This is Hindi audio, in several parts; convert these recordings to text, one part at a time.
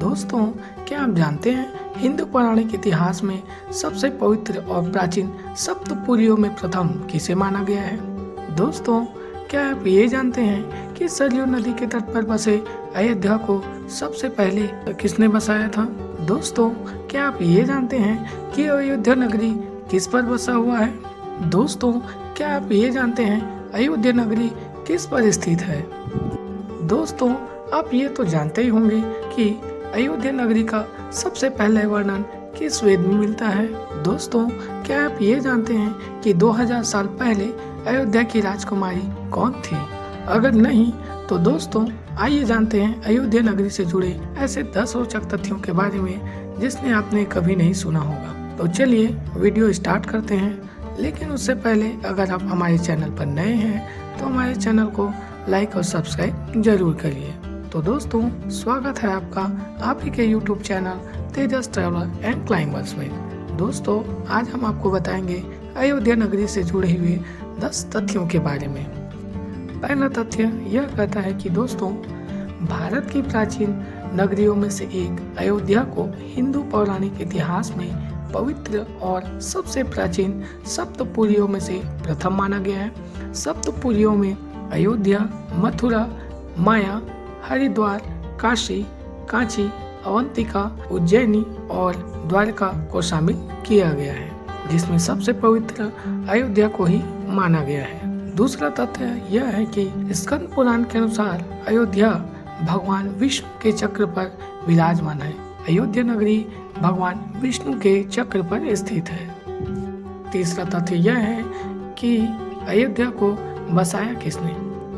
दोस्तों, क्या आप जानते हैं हिंदू पौराणिक इतिहास में सबसे पवित्र और प्राचीन सप्तपुरियों में प्रथम किसे माना गया है? दोस्तों, क्या आप ये जानते हैं कि सरयू नदी के तट पर बसे अयोध्या को सबसे पहले किसने बसाया था? दोस्तों, क्या आप ये जानते हैं कि अयोध्या नगरी किस पर बसा हुआ है? दोस्तों, क्या आप ये जानते हैं अयोध्या नगरी किस पर स्थित है? दोस्तों, आप ये तो जानते ही होंगे कि अयोध्या नगरी का सबसे पहले वर्णन किस वेद में मिलता है? दोस्तों, क्या आप ये जानते हैं कि 2000 साल पहले अयोध्या की राजकुमारी कौन थी? अगर नहीं तो दोस्तों, आइए जानते हैं अयोध्या नगरी से जुड़े ऐसे 10 रोचक तथ्यों के बारे में जिसने आपने कभी नहीं सुना होगा। तो चलिए वीडियो स्टार्ट करते हैं, लेकिन उससे पहले अगर आप हमारे चैनल पर नए हैं तो हमारे चैनल को लाइक और सब्सक्राइब जरूर करिए। तो दोस्तों, स्वागत है आपका आप ही के YouTube channel Tejas traveller and climbers में। दोस्तों, आज हम आपको बताएंगे अयोध्या नगरी से जुड़े हुए 10 तथ्यों के बारे में। पहला तथ्य यह कहता है कि दोस्तों, भारत की प्राचीन नगरियों में से एक अयोध्या को हिंदू पौराणिक इतिहास में पवित्र और सबसे प्राचीन सप्तपुरियों में से प्रथम माना गया है। सप्तपुरियों में अयोध्या, मथुरा, माया, हरिद्वार, काशी, कांची, अवंतिका, उज्जैनी और द्वारका को शामिल किया गया है, जिसमें सबसे पवित्र अयोध्या को ही माना गया है। दूसरा तथ्य यह है कि स्कंद पुराण के अनुसार अयोध्या भगवान विष्णु के चक्र पर विराजमान है। अयोध्या नगरी भगवान विष्णु के चक्र पर स्थित है। तीसरा तथ्य यह है कि अयोध्या को बसाया किसने?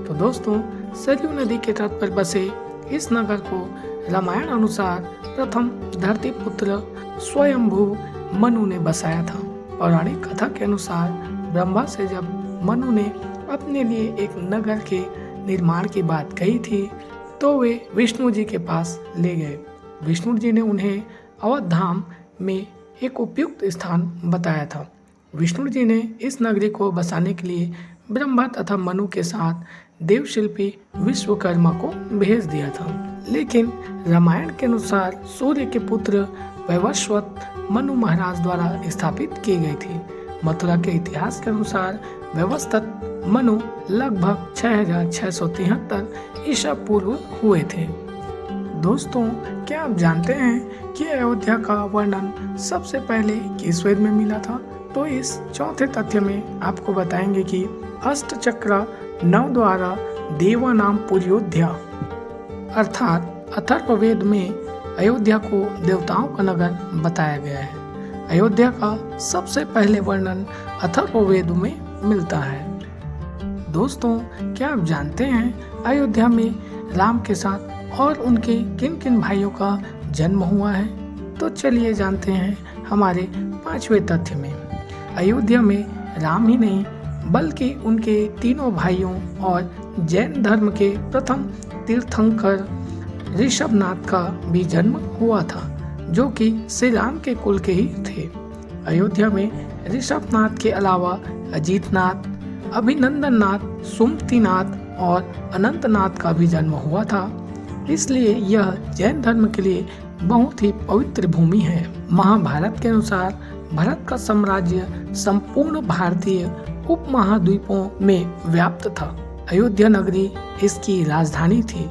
तो दोस्तों, सरयू नदी के तट पर बसे इस नगर को रामायण अनुसार प्रथम धरती पुत्र स्वयंभू मनु ने बसाया था। पौराणिक कथा के अनुसार ब्रह्मा से जब मनु ने अपने लिए एक नगर के निर्माण की बात कही थी तो वे विष्णु जी के पास ले गए। विष्णु जी ने उन्हें अवध धाम में एक उपयुक्त स्थान बताया था। विष्णु जी ने इस नगरी को बसाने के लिए ब्रह्मा तथा मनु के साथ देवशिल्पी विश्वकर्मा को भेज दिया था, लेकिन रामायण के अनुसार सूर्य के पुत्र वैवस्वत मनु महाराज द्वारा स्थापित की गई थी। मथुरा के इतिहास के अनुसार वैवस्वत मनु लगभग 6673 ईसा पूर्व हुए थे। दोस्तों, क्या आप जानते हैं कि अयोध्या का वर्णन सबसे पहले किस वेद में मिला था? तो इस चौथे तथ्य में आपको बताएंगे कि अष्टचक्र नवद्वारा देवानाम पुर्योध्या अर्थात अथर्ववेद में अयोध्या को देवताओं का नगर बताया गया है। अयोध्या का सबसे पहले वर्णन अथर्ववेद में मिलता है। दोस्तों, क्या आप जानते हैं अयोध्या में राम के साथ और उनके किन किन भाइयों का जन्म हुआ है? तो चलिए जानते हैं हमारे 5वें तथ्य में। अयोध्या में राम ही नहीं बल्कि उनके तीनों भाइयों और जैन धर्म के प्रथम तीर्थंकर ऋषभनाथ का भी जन्म हुआ था, जो कि श्री राम के कुल के ही थे। अयोध्या में ऋषभनाथ के अलावा अजीतनाथ, अभिनंदननाथ, सुमतिनाथ और अनंतनाथ का भी जन्म हुआ था। इसलिए यह जैन धर्म के लिए बहुत ही पवित्र भूमि है। महाभारत के अनुसार भरत का साम्राज्य संपूर्ण भारतीय उपमहाद्वीपों में व्याप्त था। अयोध्या नगरी इसकी राजधानी थी।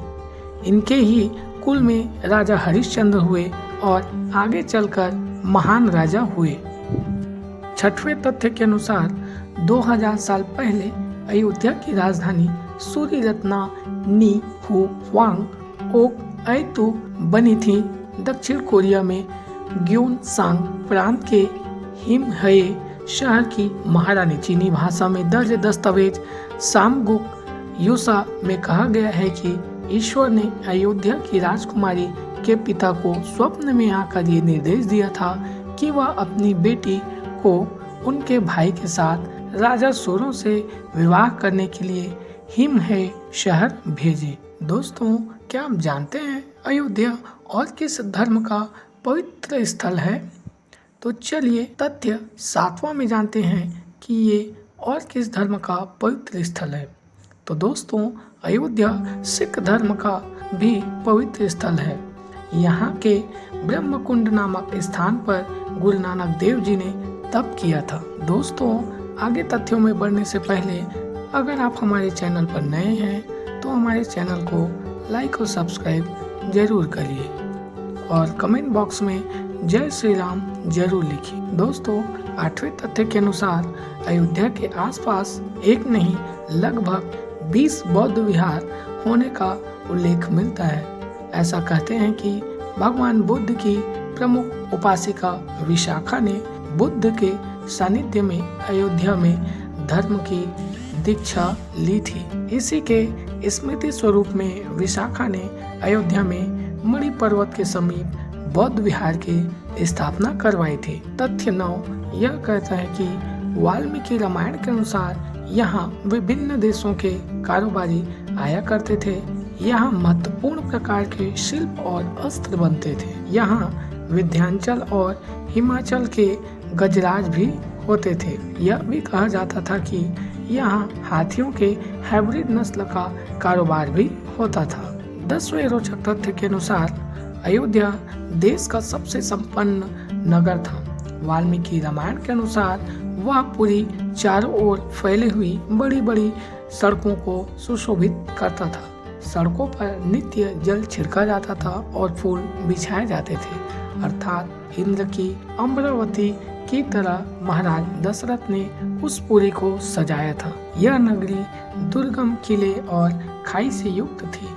इनके ही कुल में राजा हरिश्चंद्र हुए और आगे चलकर महान राजा हुए। 6वें तथ्य के अनुसार 2000 साल पहले अयोध्या की राजधानी सूर्यरत्ना नी हु वांग ओक ऐतु बनी थी। दक्षिण कोरिया में ग्योनसांग प्रांत के हिमहये शहर की महारानी चीनी भाषा में दर्ज दस्तावेज सामगुक युसा में कहा गया है कि ईश्वर ने अयोध्या की राजकुमारी के पिता को स्वप्न में आकर ये निर्देश दिया था कि वह अपनी बेटी को उनके भाई के साथ राजा सूरों से विवाह करने के लिए हिमहये शहर भेजे। दोस्तों, क्या आप जानते हैं अयोध्या और किस धर्म का पवित्र स्थल है? तो चलिए तथ्य 7वां में जानते हैं कि ये और किस धर्म का पवित्र स्थल है। तो दोस्तों, अयोध्या सिख धर्म का भी पवित्र स्थल है। यहाँ के ब्रह्मकुंड नामक स्थान पर गुरु नानक देव जी ने तप किया था। दोस्तों, आगे तथ्यों में बढ़ने से पहले अगर आप हमारे चैनल पर नए हैं तो हमारे चैनल को लाइक और सब्सक्राइब जरूर करिए और कमेंट बॉक्स में जय श्री राम जरूर लिखिए। दोस्तों, 8वें तथ्य के अनुसार अयोध्या के आसपास एक नहीं लगभग 20 बौद्ध विहार होने का उल्लेख मिलता है। ऐसा कहते हैं कि भगवान बुद्ध की प्रमुख उपासिका विशाखा ने बुद्ध के सानिध्य में अयोध्या में धर्म की दीक्षा ली थी। इसी के स्मृति स्वरूप में विशाखा ने अयोध्या में मणि पर्वत के समीप बौद्ध विहार की स्थापना करवाई थी। तथ्य 9 यह कहता है कि वाल्मीकि रामायण के अनुसार यहाँ विभिन्न देशों के कारोबारी आया करते थे। यहाँ महत्वपूर्ण प्रकार के शिल्प और अस्त्र बनते थे। यहाँ विंध्याचल और हिमाचल के गजराज भी होते थे। यह भी कहा जाता था कि यहाँ हाथियों के हाइब्रिड नस्ल का कारोबार भी होता था। 10वें रोचक तथ्य के अनुसार अयोध्या देश का सबसे संपन्न नगर था। वाल्मीकि रामायण के अनुसार वह पूरी चारों ओर फैली हुई बड़ी बड़ी सड़कों को सुशोभित करता था। सड़कों पर नित्य जल छिड़का जाता था और फूल बिछाए जाते थे, अर्थात इंद्र की अमरावती की तरह महाराज दशरथ ने उस पुरी को सजाया था। यह नगरी दुर्गम किले और खाई से युक्त थी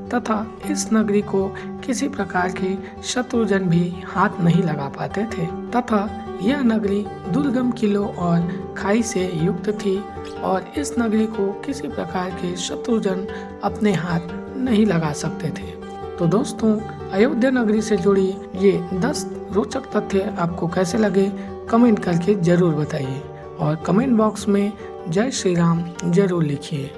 तथा इस नगरी को किसी प्रकार के शत्रुजन भी हाथ नहीं लगा पाते थे तथा यह नगरी दुर्गम किलों और खाई से युक्त थी और इस नगरी को किसी प्रकार के शत्रुजन अपने हाथ नहीं लगा सकते थे। तो दोस्तों, अयोध्या नगरी से जुड़ी ये 10 रोचक तथ्य आपको कैसे लगे कमेंट करके जरूर बताइए और कमेंट बॉक्स में जय श्री राम जरूर लिखिए।